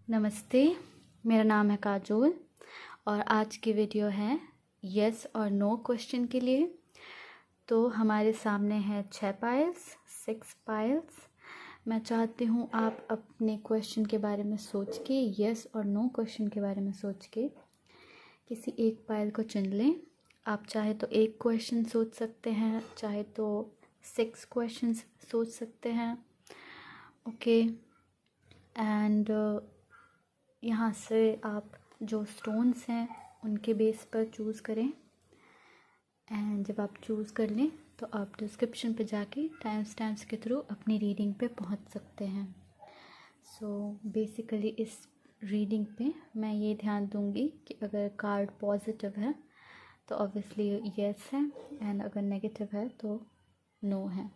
नमस्ते, मेरा नाम है काजोल और आज की वीडियो है यस और नो क्वेश्चन के लिए। तो हमारे सामने है 6 पाइल्स। मैं चाहती हूँ आप अपने क्वेश्चन के बारे में सोच के, यस और नो क्वेश्चन के बारे में सोच के किसी एक पाइल को चुन लें। आप चाहे तो एक क्वेश्चन सोच सकते हैं, चाहे तो 6 क्वेश्चंस सोच सकते हैं। ओके, एंड यहाँ से आप जो स्टोन्स हैं उनके बेस पर चूज़ करें। एंड जब आप चूज़ कर लें तो आप डिस्क्रिप्शन पे जाके टाइम स्टैम्प्स के थ्रू अपनी रीडिंग पे पहुँच सकते हैं। सो बेसिकली इस रीडिंग पे मैं ये ध्यान दूँगी कि अगर कार्ड पॉजिटिव है तो ऑब्वियसली येस है, एंड अगर नेगेटिव है तो नो है।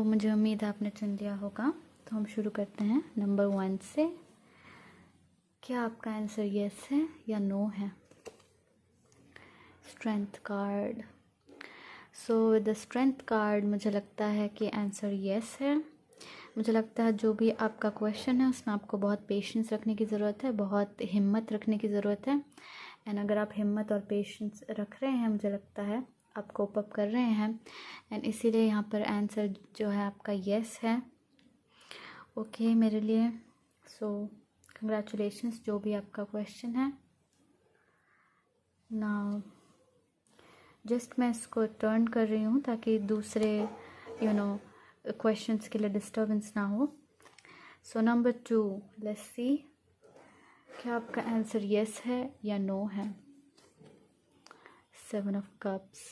मुझे उम्मीद है आपने चुन लिया होगा। तो हम शुरू करते हैं नंबर 1 से। क्या आपका आंसर यस है या नो है? Strength card. With the strength card मुझे लगता है कि आंसर यस है। मुझे लगता है जो भी आपका क्वेश्चन है उसमें आपको बहुत पेशेंस रखने की ज़रूरत है, बहुत हिम्मत रखने की ज़रूरत है। एंड अगर आप हिम्मत और पेशेंस रख रहे हैं, मुझे लगता है आप कोप अप कर रहे हैं, एंड इसीलिए यहाँ पर आंसर जो है आपका यस है। ओके मेरे लिए। कंग्रेचुलेशंस जो भी आपका क्वेश्चन है। नाउ जस्ट मैं इसको टर्न कर रही हूँ ताकि दूसरे क्वेश्चंस के लिए डिस्टर्बेंस ना हो। नंबर 2, लेट्स सी क्या आपका आंसर यस है या नो है। 7 ऑफ कप्स।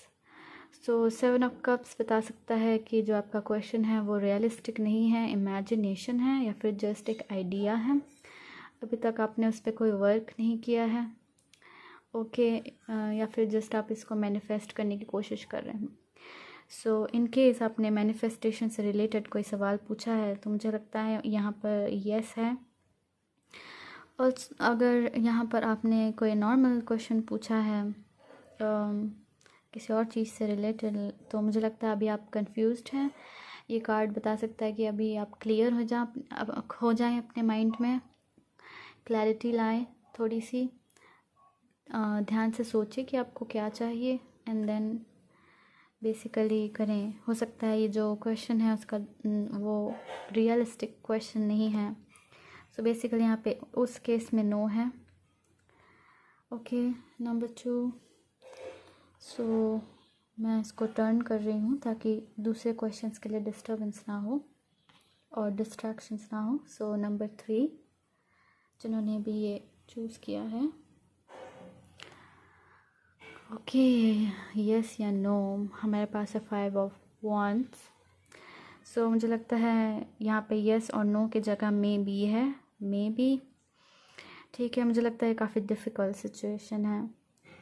7 ऑफ कप्स बता सकता है कि जो आपका क्वेश्चन है वो रियलिस्टिक नहीं है, इमेजिनेशन है, या फिर जस्ट एक आइडिया है। अभी तक आपने उस पर कोई वर्क नहीं किया है। ओके, या फिर जस्ट आप इसको मैनिफेस्ट करने की कोशिश कर रहे हैं। इन केस आपने मैनिफेस्टेशन से रिलेटेड कोई सवाल पूछा है तो मुझे लगता है यहाँ पर यस है। और अगर यहाँ पर आपने कोई नॉर्मल क्वेश्चन पूछा है किसी और चीज़ से रिलेटेड, तो मुझे लगता है अभी आप कंफ्यूज्ड हैं। ये कार्ड बता सकता है कि अभी आप क्लियर हो जाएं अपने माइंड में, क्लैरिटी लाएं थोड़ी सी। ध्यान से सोचें कि आपको क्या चाहिए, एंड देन बेसिकली करें। हो सकता है ये जो क्वेश्चन है उसका वो रियलिस्टिक क्वेश्चन नहीं है। बेसिकली यहाँ पे उस केस में नो है। Okay number 2। मैं इसको टर्न कर रही हूँ ताकि दूसरे क्वेश्चंस के लिए डिस्टर्बेंस ना हो और डिस्ट्रैक्शंस ना हो। नंबर 3 जिन्होंने भी ये चूज़ किया है। ओके यस या नो, हमारे पास है 5 ऑफ वॉन्ड्स। मुझे लगता है यहाँ पे यस और नो की जगह मे बी है, मे बी। ठीक है, मुझे लगता है काफ़ी डिफ़िकल्ट सिचुएशन है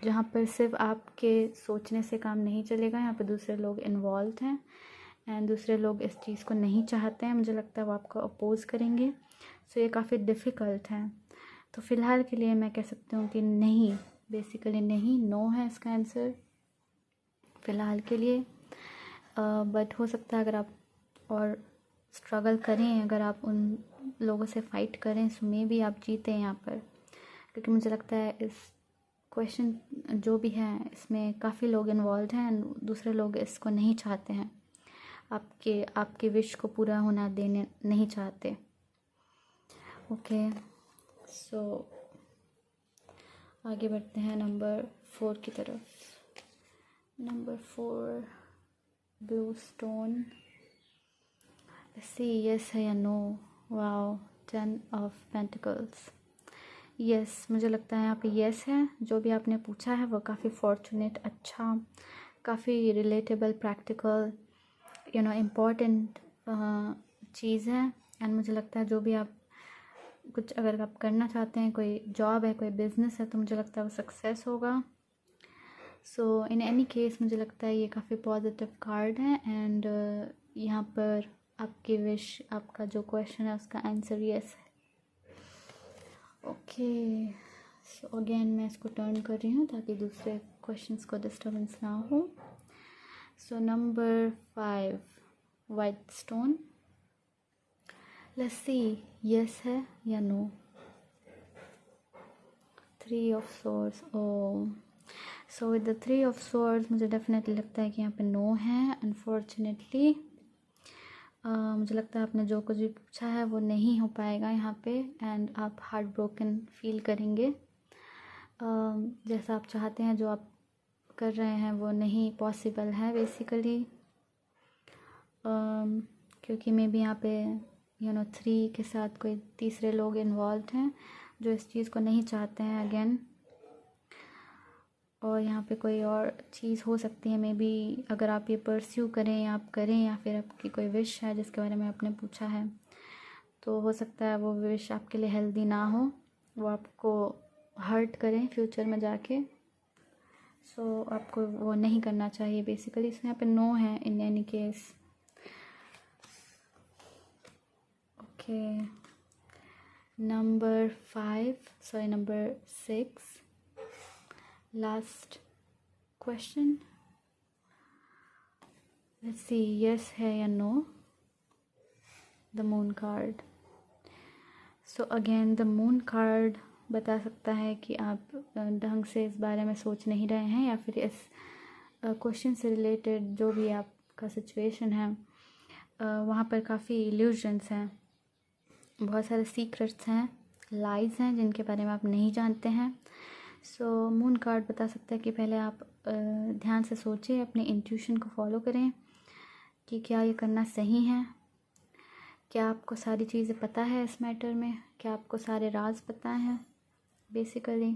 जहाँ पर सिर्फ आपके सोचने से काम नहीं चलेगा। यहाँ पे दूसरे लोग इन्वॉल्व हैं, एंड दूसरे लोग इस चीज़ को नहीं चाहते हैं। मुझे लगता है वो आपको अपोज़ करेंगे। ये काफ़ी डिफ़िकल्ट है। तो फ़िलहाल के लिए मैं कह सकती हूँ कि नहीं, बेसिकली नहीं, नो है इसका आंसर फ़िलहाल के लिए। बट हो सकता है अगर आप और स्ट्रगल करें, अगर आप उन लोगों से फ़ाइट करें, सो मे भी आप जीते यहाँ पर। क्योंकि मुझे लगता है इस क्वेश्चन जो भी है इसमें काफ़ी लोग इन्वॉल्व हैं, दूसरे लोग इसको नहीं चाहते हैं, आपके विश को पूरा होना देने नहीं चाहते। ओके आगे बढ़ते हैं नंबर 4 की तरफ। Number 4 blue stone. See yes है या no. Wow, 10 of pentacles. Yes मुझे लगता है यहाँ पे यस है। जो भी आपने पूछा है वो काफ़ी फॉर्चुनेट, अच्छा, काफ़ी रिलेटेबल, प्रैक्टिकल, इम्पॉर्टेंट चीज़ है। एंड मुझे लगता है जो भी आप कुछ अगर आप करना चाहते हैं, कोई जॉब है, कोई बिज़नेस है, तो मुझे लगता है वो सक्सेस होगा। सो इन एनी केस मुझे लगता है ये काफ़ी पॉजिटिव कार्ड है एंड यहाँ पर आपकी विश, आपका जो क्वेश्चन है उसका आंसर यस है। ओके, सो अगेन मैं इसको टर्न कर रही हूँ ताकि दूसरे क्वेश्चंस को डिस्टर्बेंस ना हो। So number 5 white stone, let's see yes है या no. 3 of swords, oh so with the 3 of swords मुझे डेफिनेटली लगता है कि यहाँ पे नो है अनफॉर्चुनेटली। मुझे लगता है आपने जो कुछ भी पूछा है वो नहीं हो पाएगा यहाँ पे एंड आप हार्ट ब्रोकन फील करेंगे। जैसा आप चाहते हैं जो आप कर रहे हैं वो नहीं पॉसिबल है बेसिकली, क्योंकि मे बी यहाँ पे 3 के साथ कोई तीसरे लोग इन्वॉल्व हैं जो इस चीज़ को नहीं चाहते हैं अगेन, और यहाँ पे कोई और चीज़ हो सकती है मे बी। अगर आप ये परस्यू करें या आप करें या फिर आपकी कोई विश है जिसके बारे में आपने पूछा है, तो हो सकता है वो विश आपके लिए हेल्दी ना हो, वो आपको हर्ट करें फ्यूचर में जाके। सो आपको वो नहीं करना चाहिए बेसिकली। सो यहाँ पे नो है in any case. Okay, number 6 last question, let's see yes है या no. The moon card, so again the moon card बता सकता है कि आप ढंग से इस बारे में सोच नहीं रहे हैं या फिर इस क्वेश्चन से रिलेटेड जो भी आपका सिचुएशन है वहाँ पर काफ़ी इल्यूजन्स हैं, बहुत सारे सीक्रेट्स हैं, लाइज हैं जिनके बारे में आप नहीं जानते हैं। सो मून कार्ड बता सकता है कि पहले आप ध्यान से सोचें, अपने इंट्यूशन को फॉलो करें कि क्या ये करना सही है, क्या आपको सारी चीज़ें पता है इस मैटर में, क्या आपको सारे राज पता हैं बेसिकली।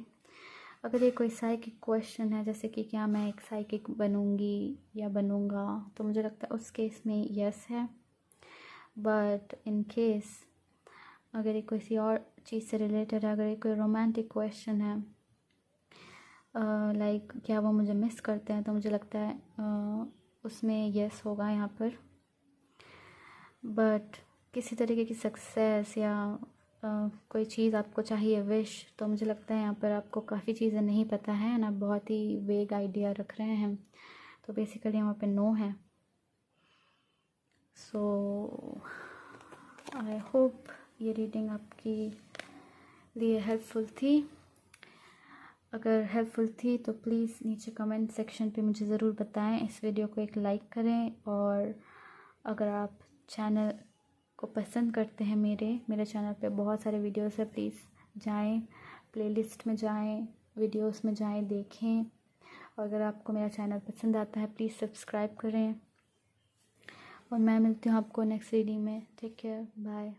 अगर ये कोई साइकिक क्वेश्चन है जैसे कि क्या मैं एक साइकिक बनूंगी या बनूंगा, तो मुझे लगता है उस केस में यस है। बट इन केस अगर ये किसी और चीज़ से रिलेटेड है, अगर ये कोई रोमांटिक क्वेश्चन है लाइक क्या वो मुझे मिस करते हैं, तो मुझे लगता है उसमें यस होगा यहाँ पर। बट किसी तरीके की सक्सेस या कोई चीज़ आपको चाहिए विश, तो मुझे लगता है यहाँ पर आपको काफ़ी चीज़ें नहीं पता है ना, आप बहुत ही वेग आइडिया रख रहे हैं, तो बेसिकली यहाँ पे नो है। सो आई होप ये रीडिंग आपके लिए हेल्पफुल थी। अगर हेल्पफुल थी तो प्लीज़ नीचे कमेंट सेक्शन पे मुझे ज़रूर बताएं। इस वीडियो को एक लाइक करें, और अगर आप चैनल को पसंद करते हैं, मेरे चैनल पे बहुत सारे वीडियोस है, प्लीज़ जाएं, प्लेलिस्ट में जाएं, वीडियोस में जाएं, देखें। और अगर आपको मेरा चैनल पसंद आता है प्लीज़ सब्सक्राइब करें, और मैं मिलती हूँ आपको नेक्स्ट रीडिंग में। Take care, bye.